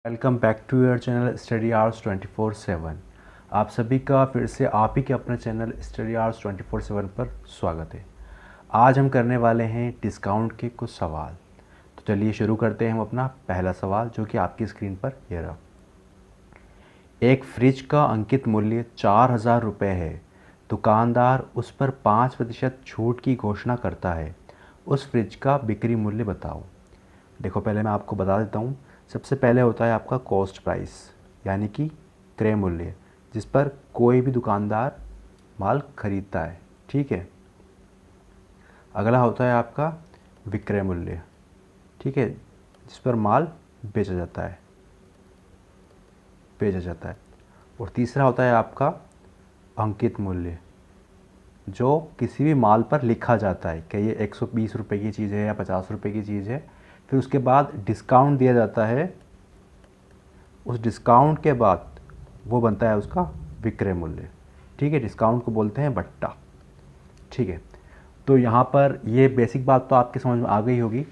Welcome back to your channel study hours 24/7। आप सभी का फिर से आप ही के अपने चैनल स्टडी आवर्स 24/7 पर स्वागत है। आज हम करने वाले हैं डिस्काउंट के कुछ सवाल। तो चलिए शुरू करते हैं हम अपना पहला सवाल, जो कि आपकी स्क्रीन पर ये रहा। एक फ्रिज का अंकित मूल्य 4,000 रुपये है। दुकानदार उस पर 5% छूट की घोषणा करता है। उस फ्रिज का बिक्री मूल्य बताओ। देखो, पहले मैं आपको बता देता हूँ। सबसे पहले होता है आपका कॉस्ट प्राइस, यानी कि क्रय मूल्य, जिस पर कोई भी दुकानदार माल खरीदता है। ठीक है। अगला होता है आपका विक्रय मूल्य, ठीक है, जिस पर माल बेचा जाता है। और तीसरा होता है आपका अंकित मूल्य, जो किसी भी माल पर लिखा जाता है कि ये 120 रुपये की चीज़ है या 50 रुपये की चीज़ है। फिर उसके बाद डिस्काउंट दिया जाता है। उस डिस्काउंट के बाद वो बनता है उसका विक्रय मूल्य। ठीक है। डिस्काउंट को बोलते हैं बट्टा। ठीक है। तो यहाँ पर ये बेसिक बात तो आपके समझ में आ गई होगी।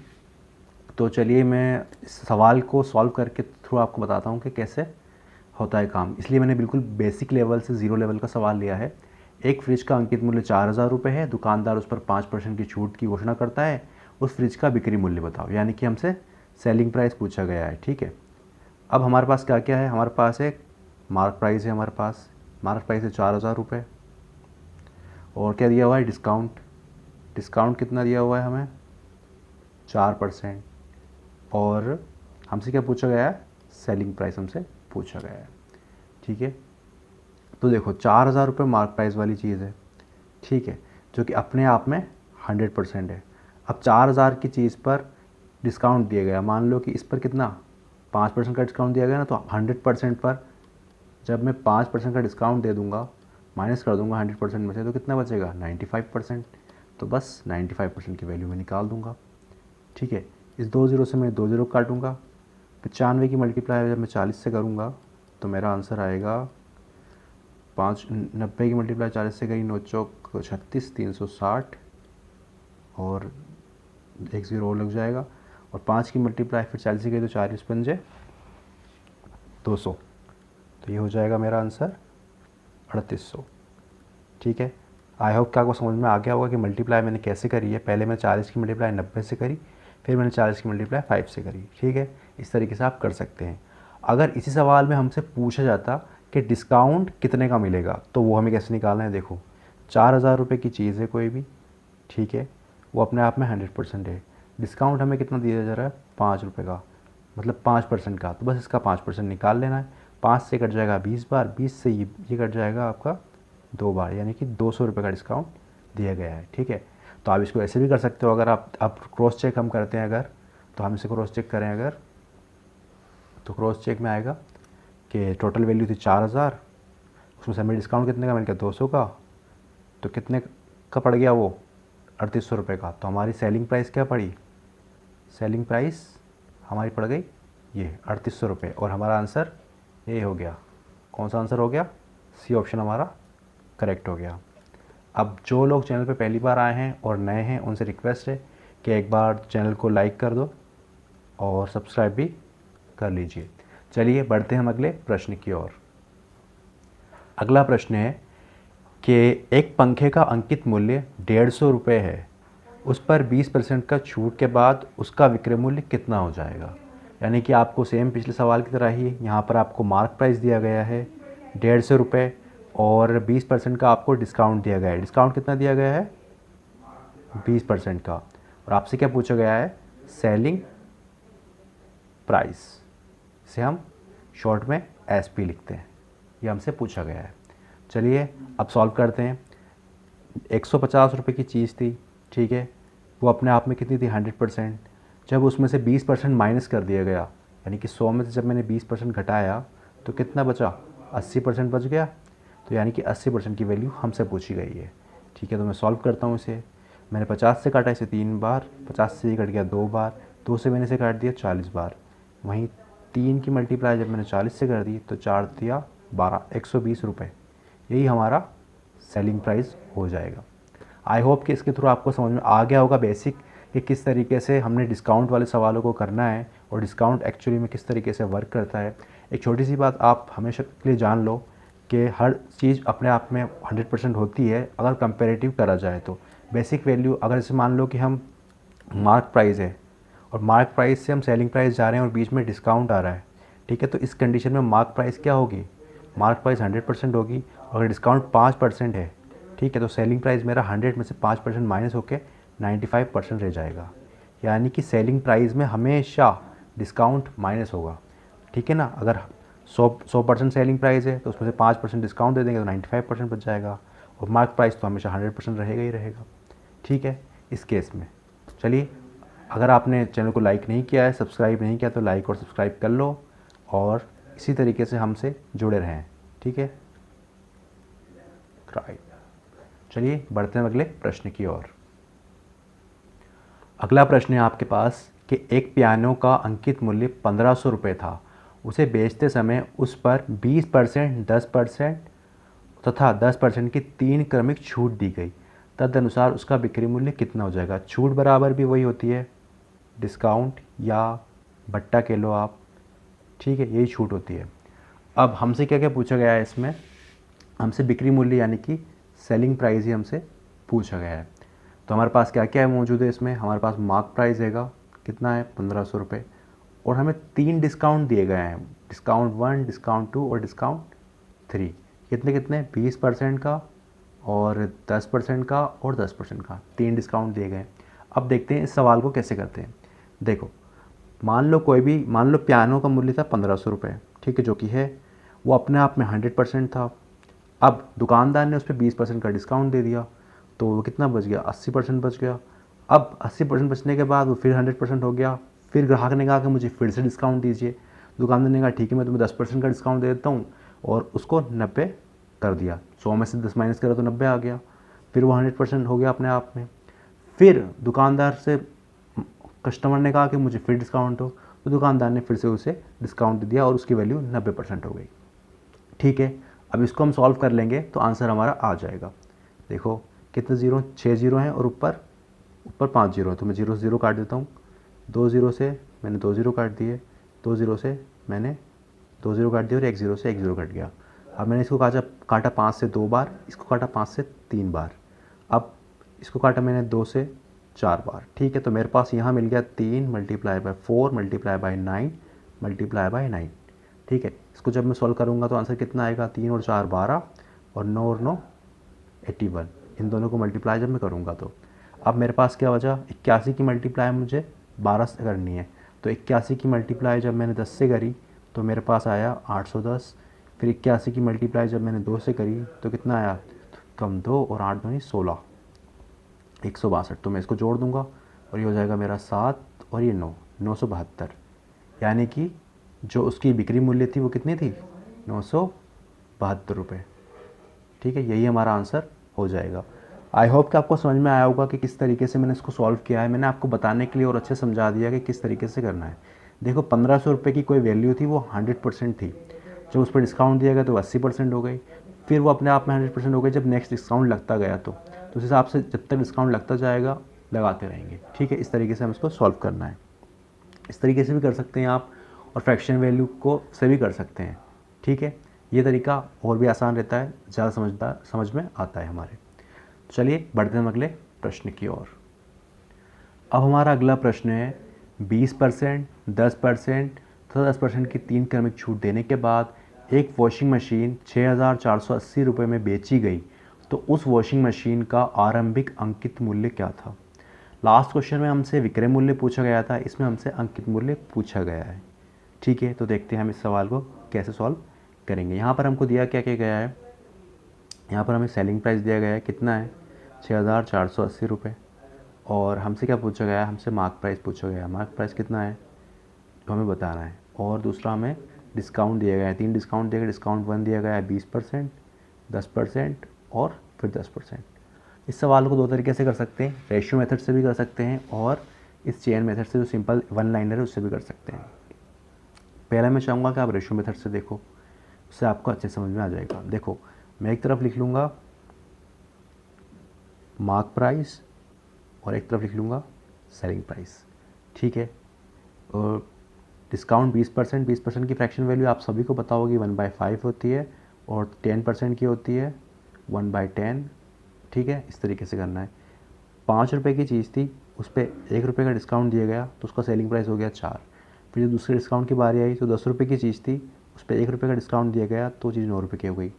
तो चलिए मैं इस सवाल को सॉल्व करके थ्रू आपको बताता हूँ कि कैसे होता है काम। इसलिए मैंने बिल्कुल बेसिक लेवल से ज़ीरो लेवल का सवाल लिया है। एक फ्रिज का अंकित मूल्य 4,000 रुपये है। दुकानदार उस पर 5% की छूट की घोषणा करता है। उस फ्रिज का बिक्री मूल्य बताओ, यानी कि हमसे सेलिंग प्राइस पूछा गया है। ठीक है। अब हमारे पास क्या क्या है? हमारे पास एक मार्क प्राइस है। हमारे पास मार्क प्राइस है 4,000 रुपये। और क्या दिया हुआ है? डिस्काउंट कितना दिया हुआ है हमें? 4%। और हमसे क्या पूछा गया है? सेलिंग प्राइस हमसे पूछा गया है। ठीक है। तो देखो, 4,000 रुपये मार्क प्राइस वाली चीज़ है। ठीक है, जो कि अपने आप में 100% है। अब 4,000 की चीज़ पर डिस्काउंट दिया गया। मान लो कि इस पर कितना 5% का डिस्काउंट दिया गया ना, तो 100% पर जब मैं 5% का डिस्काउंट दे दूंगा, माइनस कर दूंगा 100% में से, तो कितना बचेगा? 95%। तो बस 95% की वैल्यू मैं निकाल दूंगा। ठीक है। इस 2 ज़ीरो से मैं 2 ज़ीरो काटूंगा। 95 की मल्टीप्लाई जब मैं 40 से करूँगा तो मेरा आंसर आएगा 90 की मल्टीप्लाई 40 से करी 9 चौक 36, 360 और 1 ज़ीरो और लग जाएगा। और 5 की मल्टीप्लाई फिर 40 से करी तो 40 पंजे 200। तो ये हो जाएगा मेरा आंसर 3800। ठीक है। आई होप कि आपको समझ में आ गया होगा कि मल्टीप्लाई मैंने कैसे करी है। पहले मैं 40 की मल्टीप्लाई 90 से करी, फिर मैंने 40 की मल्टीप्लाई 5 से करी। ठीक है। इस तरीके से आप कर सकते हैं। अगर इसी सवाल में हमसे पूछा जाता कि डिस्काउंट कितने का मिलेगा, तो वो हमें कैसे निकालना है? देखो, 4,000 रुपये की चीज़ है कोई भी। ठीक है। वो अपने आप में 100% है। डिस्काउंट हमें कितना दिया जा रहा है? 5 रुपये का, मतलब 5% का। तो बस इसका 5% निकाल लेना है। 5 से कट जाएगा 20 बार, 20 से ये कट जाएगा आपका 2 बार, यानी कि 200 रुपये का डिस्काउंट दिया गया है। ठीक है। तो आप इसको ऐसे भी कर सकते हो। अगर आप क्रॉस चेक हम करते हैं अगर, तो हम इसे क्रॉस चेक करें अगर, तो क्रॉस चेक में आएगा कि टोटल वैल्यू थी 4,000, उसमें से हमें डिस्काउंट कितने का मिल गया? 200 का। तो कितने का पड़ गया वो? 3800 रुपये का। तो हमारी सेलिंग प्राइस क्या पड़ी? सेलिंग प्राइस हमारी पड़ गई ये 3800 रुपये। और हमारा आंसर ये हो गया। कौन सा आंसर हो गया? सी ऑप्शन हमारा करेक्ट हो गया। अब जो लोग चैनल पे पहली बार आए हैं और नए हैं, उनसे रिक्वेस्ट है कि एक बार चैनल को लाइक कर दो और सब्सक्राइब भी कर लीजिए। चलिए बढ़ते हैं हम अगले प्रश्न की ओर। अगला प्रश्न है कि एक पंखे का अंकित मूल्य 150 रुपये है। उस पर 20% का छूट के बाद उसका विक्रय मूल्य कितना हो जाएगा? यानी कि आपको सेम पिछले सवाल की तरह ही यहाँ पर आपको मार्क प्राइस दिया गया है 150 रुपये, और 20% का आपको डिस्काउंट दिया गया है। डिस्काउंट कितना दिया गया है? 20% का। और आपसे क्या पूछा गया है? Selling price. इसे हम शॉर्ट में एसपी लिखते हैं। ये हमसे पूछा गया है। चलिए अब सॉल्व करते हैं। 150 रुपये की चीज़ थी। ठीक है। वो अपने आप में कितनी थी? 100%। जब उसमें से 20% माइनस कर दिया गया, यानी कि 100 में से जब मैंने 20% घटाया तो कितना बचा? 80% बच गया। तो यानी कि 80% की वैल्यू हमसे पूछी गई है। ठीक है। तो मैं सॉल्व करता हूँ इसे। मैंने 50 से काटा इसे 3 बार, 50 से ये कट गया 2 बार, 2 से मैंने इसे काट दिया 40 बार। वहीं 3 की मल्टीप्लाई जब मैंने 40 से कर दी तो 4 दिया 12, 120 रुपये। यही हमारा सेलिंग प्राइस हो जाएगा। आई होप कि इसके थ्रू आपको समझ में आ गया होगा बेसिक कि किस तरीके से हमने डिस्काउंट वाले सवालों को करना है और डिस्काउंट एक्चुअली में किस तरीके से वर्क करता है। एक छोटी सी बात आप हमेशा के लिए जान लो कि हर चीज़ अपने आप में 100% होती है अगर कंपैरेटिव करा जाए तो। बेसिक वैल्यू अगर जैसे मान लो कि हम मार्क प्राइस है और मार्क प्राइस से हम सेलिंग प्राइस जा रहे हैं और बीच में डिस्काउंट आ रहा है, ठीक है, तो इस कंडीशन में मार्क प्राइस क्या होगी, मार्क प्राइस 100% होगी। अगर डिस्काउंट 5% है, ठीक है, तो सेलिंग प्राइस मेरा 100 में से 5% माइनस होकर 95% रह जाएगा। यानी कि सेलिंग प्राइस में हमेशा डिस्काउंट माइनस होगा, ठीक है ना। अगर 100% सेलिंग प्राइस है तो उसमें से 5% डिस्काउंट दे देंगे तो 95% बच जाएगा, और मार्क प्राइस तो हमेशा 100% रहेगा ही रहेगा, ठीक है, इस केस में। चलिए, अगर आपने चैनल को लाइक नहीं किया है, सब्सक्राइब नहीं किया, तो लाइक और सब्सक्राइब कर लो और इसी तरीके से हमसे जुड़े रहें, ठीक है। चलिए बढ़ते हैं अगले प्रश्न की ओर। अगला प्रश्न है आपके पास कि एक पियानो का अंकित मूल्य 1500 रुपये था, उसे बेचते समय उस पर 20%, 10% तथा 10% की 3 क्रमिक छूट दी गई, तदनुसार उसका बिक्री मूल्य कितना हो जाएगा। छूट बराबर भी वही होती है डिस्काउंट या बट्टा कह लो आप, ठीक है, यही छूट होती है। अब हमसे क्या क्या पूछा गया है इसमें, हमसे बिक्री मूल्य यानी कि सेलिंग प्राइस ही हमसे पूछा गया है। तो हमारे पास क्या क्या है मौजूद है इसमें, हमारे पास मार्क प्राइस हैगा, कितना है 1500 रुपये, और हमें 3 डिस्काउंट दिए गए हैं, डिस्काउंट 1, डिस्काउंट 2 और डिस्काउंट 3। कितने कितने, 20% का और 10% का और 10% का, 3 डिस्काउंट दिए गए हैं। अब देखते हैं इस सवाल को कैसे करते हैं। देखो, मान लो पियानो का मूल्य था 1500 रुपये, ठीक है, जो कि है, वो अपने आप में 100% था। अब दुकानदार ने उस पर 20% का डिस्काउंट दे दिया तो वो कितना बच गया, 80% बच गया। अब 80% बचने के बाद वो फिर 100% हो गया। फिर ग्राहक ने कहा कि मुझे फिर से डिस्काउंट दीजिए। दुकानदार ने कहा ठीक है, मैं तुम्हें 10% का डिस्काउंट दे देता हूँ, और उसको 90 कर दिया। 100 में से 10 माइनस करा तो 90 आ गया। फिर वो 100% हो गया अपने आप में। फिर दुकानदार से कस्टमर ने कहा कि मुझे फिर डिस्काउंट हो, तो दुकानदार ने फिर से उसे डिस्काउंट दे दिया और उसकी वैल्यू 90% हो गई, ठीक है। अब इसको हम सॉल्व कर लेंगे तो आंसर हमारा आ जाएगा। देखो कितने जीरो, 6 जीरो हैं और ऊपर 5 जीरो है, तो मैं जीरो से जीरो काट देता हूँ। 2 जीरो से मैंने 2 जीरो काट दिए, 2 जीरो से मैंने 2 जीरो काट दिया और 1 जीरो से 1 जीरो कट गया। अब मैंने इसको काटा 5 से 2 बार, इसको काटा 5 से 3 बार, अब इसको काटा मैंने 2 से 4 बार, ठीक है। तो मेरे पास यहाँ मिल गया 3 multiply by 4 multiply by 9 multiply by 9, ठीक है। इसको जब मैं सॉल्व करूँगा तो आंसर कितना आएगा, 3 और 4 12 और 9 और 9 81। इन दोनों को मल्टीप्लाई जब मैं करूँगा तो अब मेरे पास क्या बचा, 81 की मल्टीप्लाई मुझे 12 से करनी है, तो 81 की मल्टीप्लाई जब मैंने 10 से करी तो मेरे पास आया 810। फिर 81 की मल्टीप्लाई जब मैंने 2 से करी तो कितना आया, कम 2 और 8 दूनी 16, 162। तो मैं इसको जोड़ दूंगा और ये हो जाएगा मेरा 7 और ये 9, 972। यानी कि जो उसकी बिक्री मूल्य थी वो कितनी थी, 972 रुपये, ठीक है। यही हमारा आंसर हो जाएगा। आई होप कि आपको समझ में आया होगा कि किस तरीके से मैंने इसको सॉल्व किया है। मैंने आपको बताने के लिए और अच्छे समझा दिया कि किस तरीके से करना है। देखो 1500 रुपये की कोई वैल्यू थी, वो 100% थी। जब उस पर डिस्काउंट दिया गया तो 80% हो गई, फिर वो अपने आप में 100% हो गई जब नेक्स्ट डिस्काउंट लगता गया। तो उस हिसाब से जब तक डिस्काउंट लगता जाएगा लगाते रहेंगे, ठीक है। इस तरीके से हम इसको सॉल्व करना है। इस तरीके से भी कर सकते हैं आप, और फ्रैक्शन वैल्यू को से भी कर सकते हैं, ठीक है। ये तरीका और भी आसान रहता है, ज़्यादा समझ में आता है हमारे। चलिए बढ़ते हैं अगले प्रश्न की ओर। अब हमारा अगला प्रश्न है 20%, 10% तथा 10% की 3 क्रमिक छूट देने के बाद एक वॉशिंग मशीन 6480 रुपये में बेची गई, तो उस वॉशिंग मशीन का आरंभिक अंकित मूल्य क्या था। लास्ट क्वेश्चन में हमसे विक्रय मूल्य पूछा गया था, इसमें हमसे अंकित मूल्य पूछा गया है, ठीक है। तो देखते हैं हम इस सवाल को कैसे सॉल्व करेंगे। यहाँ पर हमको दिया क्या क्या गया है, यहाँ पर हमें सेलिंग प्राइस दिया गया है, कितना है 6480 रुपये, और हमसे क्या पूछा गया है, हमसे मार्क प्राइस पूछा गया है। मार्क प्राइस कितना है तो हमें बताना है, और दूसरा हमें डिस्काउंट दिया गया है, 3 डिस्काउंट दिया गया। डिस्काउंट 1 दिया गया है 20%, 10% और फिर 10%। इस सवाल को 2 तरीके से कर सकते हैं, रेशियो मेथड से भी कर सकते हैं और इस चेन मेथड से जो सिंपल वन लाइनर है उससे भी कर सकते हैं। पहला मैं चाहूँगा कि आप रेशियो मेथड से देखो, उससे आपको अच्छे समझ में आ जाएगा। देखो मैं एक तरफ लिख लूँगा मार्क प्राइस और एक तरफ लिख लूँगा सेलिंग प्राइस, ठीक है। और डिस्काउंट 20%, 20% की फ्रैक्शन वैल्यू आप सभी को पता होगी 1/5 होती है, और 10% की होती है 1/10, ठीक है। इस तरीके से करना है। 5 रुपये की चीज़ थी, उस पर 1 रुपये का डिस्काउंट दिया गया तो उसका सेलिंग प्राइस हो गया 4। फिर जब दूसरे डिस्काउंट की बारी आई तो 10 रुपये की चीज़ थी, उस पर 1 रुपये का डिस्काउंट दिया गया तो चीज़ 9 रुपये की हो गई।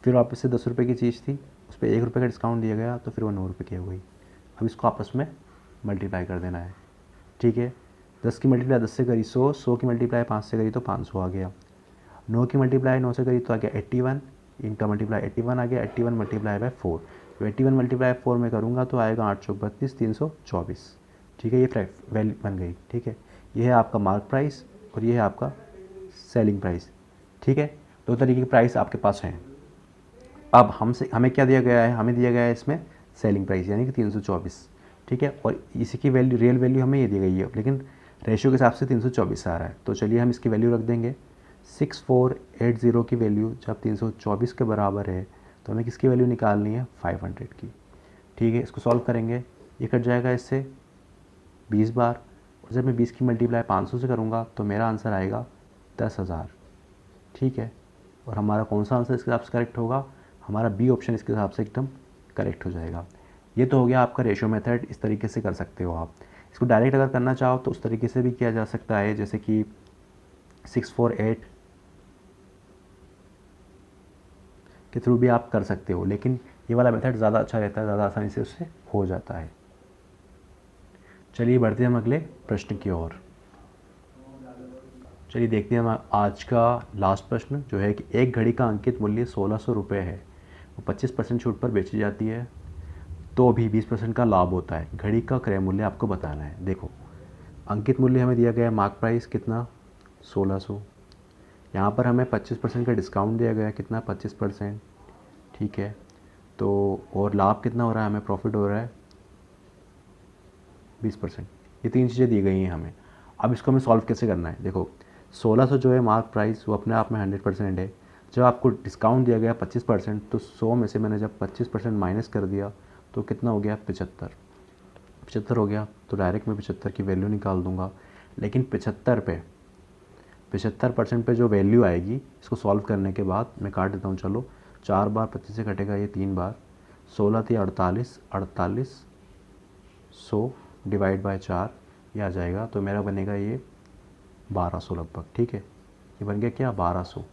फिर वापस से 10 रुपये की चीज़ थी, उस पर 1 रुपये का डिस्काउंट दिया गया तो फिर वो 9 रुपये की हो गई। अब इसको आपस में मल्टीप्लाई कर देना है, ठीक है। 10 की मल्टीप्लाई 10 से करी 100, 100 की मल्टीप्लाई 5 से करी तो 500 आ गया। 9 की मल्टीप्लाई 9 से करी तो आ गया 81, इनका मल्टीप्लाई 81 आ गया। 81 मल्टीप्लाई बाय 4, तो 81 मल्टीप्लाई 4 में करूँगा तो आएगा 8 चौक 32, 324, ठीक है। ये वैल्यू बन गई, ठीक है। ये है आपका मार्क प्राइस और ये है आपका सेलिंग प्राइस, ठीक है। दो तरीके के प्राइस आपके पास हैं। अब हमें क्या दिया गया है, हमें दिया गया है इसमें सेलिंग प्राइस यानी कि 324, ठीक है। और इसी की वैल्यू, रियल वैल्यू हमें ये दी गई है, लेकिन रेशियो के हिसाब से 324 आ रहा है। तो चलिए हम इसकी वैल्यू रख देंगे 6480 की वैल्यू जब 324 के बराबर है तो हमें किसकी वैल्यू निकालनी है, 500 की, ठीक है। इसको सॉल्व करेंगे, ये कट जाएगा इससे 20 बार, और जब मैं 20 की मल्टीप्लाई 500 से करूँगा तो मेरा आंसर आएगा 10,000, ठीक है। और हमारा कौन सा आंसर इसके हिसाब से करेक्ट होगा, हमारा बी ऑप्शन इसके हिसाब से एकदम करेक्ट हो जाएगा। ये तो हो गया आपका रेशियो मेथड, इस तरीके से कर सकते हो आप। इसको डायरेक्ट अगर करना चाहो तो उस तरीके से भी किया जा सकता है, जैसे कि 648 के थ्रू भी आप कर सकते हो, लेकिन ये वाला मेथड ज़्यादा अच्छा रहता है, ज़्यादा आसानी से उससे हो जाता है। चलिए बढ़ते हैं हम अगले प्रश्न की ओर। चलिए देखते हैं हम आज का लास्ट प्रश्न, जो है कि एक घड़ी का अंकित मूल्य 1600 रुपये है, वो 25% छूट पर बेची जाती है, तो भी 20% का लाभ होता है। घड़ी का क्रय मूल्य आपको बताना है। देखो, अंकित मूल्य हमें दिया गया है, मार्क प्राइस कितना 1600, यहाँ पर हमें 25% का डिस्काउंट दिया गया है, कितना 25%, ठीक है। तो और लाभ कितना हो रहा है, हमें प्रॉफिट हो रहा है 20%। ये तीन चीज़ें दी गई हैं हमें। अब इसको हमें सॉल्व कैसे करना है, देखो 1600 जो है मार्क प्राइस, वो अपने आप में 100% है। जब आपको डिस्काउंट दिया गया 25%, तो 100 में से मैंने जब 25% माइनस कर दिया तो कितना हो गया, 75 हो गया। तो डायरेक्ट मैं 75 की वैल्यू निकाल दूंगा। लेकिन 75% पे जो वैल्यू आएगी, इसको सॉल्व करने के बाद मैं काट देता हूँ, चलो 4 बार 25 से कटेगा ये 3 बार, 16 थी 48, 100 डिवाइड बाय 4 ये आ जाएगा, तो मेरा बनेगा ये 1200 लगभग, ठीक है। ये बन गया क्या, 1200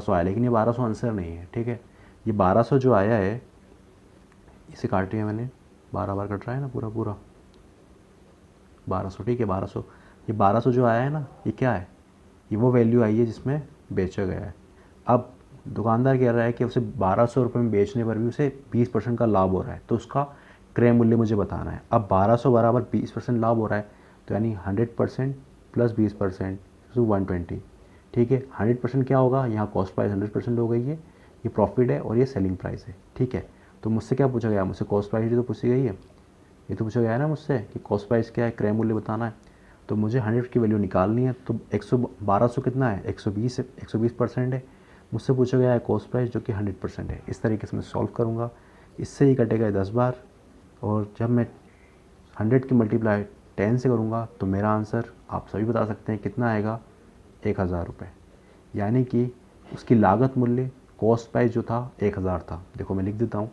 आया, लेकिन ये 1200 आंसर नहीं है, ठीक है। ये 1200 जो आया है, इसे काट दिया मैंने, 12 बार कट रहा है ना पूरा 1200, ठीक है। 1200, ये 1200 जो आया है ना, ये क्या है, ये वो वैल्यू आई है जिसमें बेचा गया है। अब दुकानदार कह रहा है कि उसे 1200 रुपये में बेचने पर भी उसे 20% का लाभ हो रहा है, तो उसका क्रय मूल्य मुझे बताना है। अब 1200 बराबर 20% लाभ हो रहा है, तो यानी 100% प्लस 20% तो 120, ठीक है। 100% क्या होगा, यहाँ कॉस्ट प्राइस 100% हो गई है, ये प्रॉफिट है और ये सेलिंग प्राइस है, ठीक है। तो मुझसे क्या पूछा गया, मुझसे कॉस्ट प्राइस तो पूछी गई है, ये तो पूछा गया है ना मुझसे कि कॉस्ट प्राइस क्या है, क्रय मूल्य बताना है। तो मुझे 100 की वैल्यू निकालनी है, तो 1200 कितना है, 120% है। मुझसे पूछा गया है कॉस्ट प्राइस जो कि 100% है। इस तरीके से मैं सॉल्व करूँगा, इससे ही कटेगा 10 बार, और जब मैं 100 की मल्टीप्लाई 10 से करूँगा तो मेरा आंसर आप सभी बता सकते हैं कितना आएगा, 1000 रुपये। यानी कि उसकी लागत मूल्य, कॉस्ट प्राइस जो था 1000 था। देखो मैं लिख देता हूँ,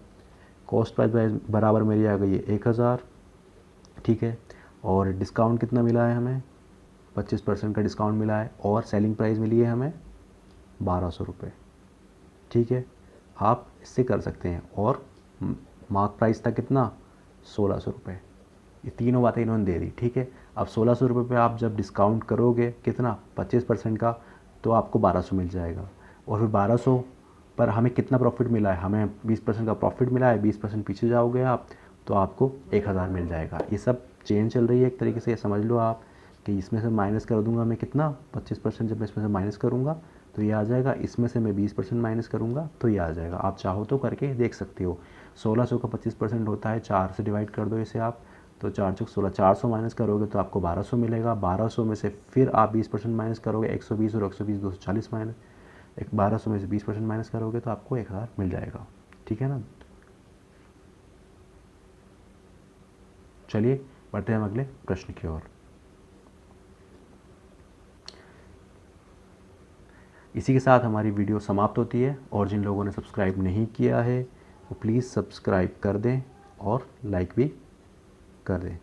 कॉस्ट प्राइस बराबर मेरी आ गई है 1000, ठीक है। और डिस्काउंट कितना मिला है हमें, 25% का डिस्काउंट मिला है, और सेलिंग प्राइस मिली है हमें 1200 रुपये, ठीक है। आप इससे कर सकते हैं। और मार्क प्राइस था कितना, 1600 रुपये। ये तीनों बातें इन्होंने दे दी, ठीक है। अब 1600 रुपये पे आप जब डिस्काउंट करोगे कितना, 25% का, तो आपको 1200 मिल जाएगा। और फिर 1200 पर हमें कितना प्रॉफिट मिला है, हमें 20% का प्रॉफिट मिला है, 20% पीछे जाओगे आप तो आपको 1000 मिल जाएगा। ये सब चेन चल रही है एक तरीके से, ये समझ लो आप कि इसमें से माइनस कर दूंगा मैं कितना, 25%, जब मैं इसमें से माइनस करूँगा तो ये आ जाएगा, इसमें से मैं 20% माइनस करूँगा तो ये आ जाएगा। आप चाहो तो करके देख सकते हो। 1600 का 25% होता है, 4 से डिवाइड कर दो इसे आप, तो 4 चौक 16, 400 माइनस करोगे तो आपको 1200 मिलेगा। 1200 में से फिर आप 20% माइनस करोगे, 120, और 120 240 माइनस, 1200 में से 20% माइनस करोगे तो आपको 1000 मिल जाएगा, ठीक है ना। चलिए बढ़ते हैं हम अगले प्रश्न की ओर। इसी के साथ हमारी वीडियो समाप्त होती है, और जिन लोगों ने सब्सक्राइब नहीं किया है वो प्लीज़ सब्सक्राइब कर दें और लाइक भी कर दें।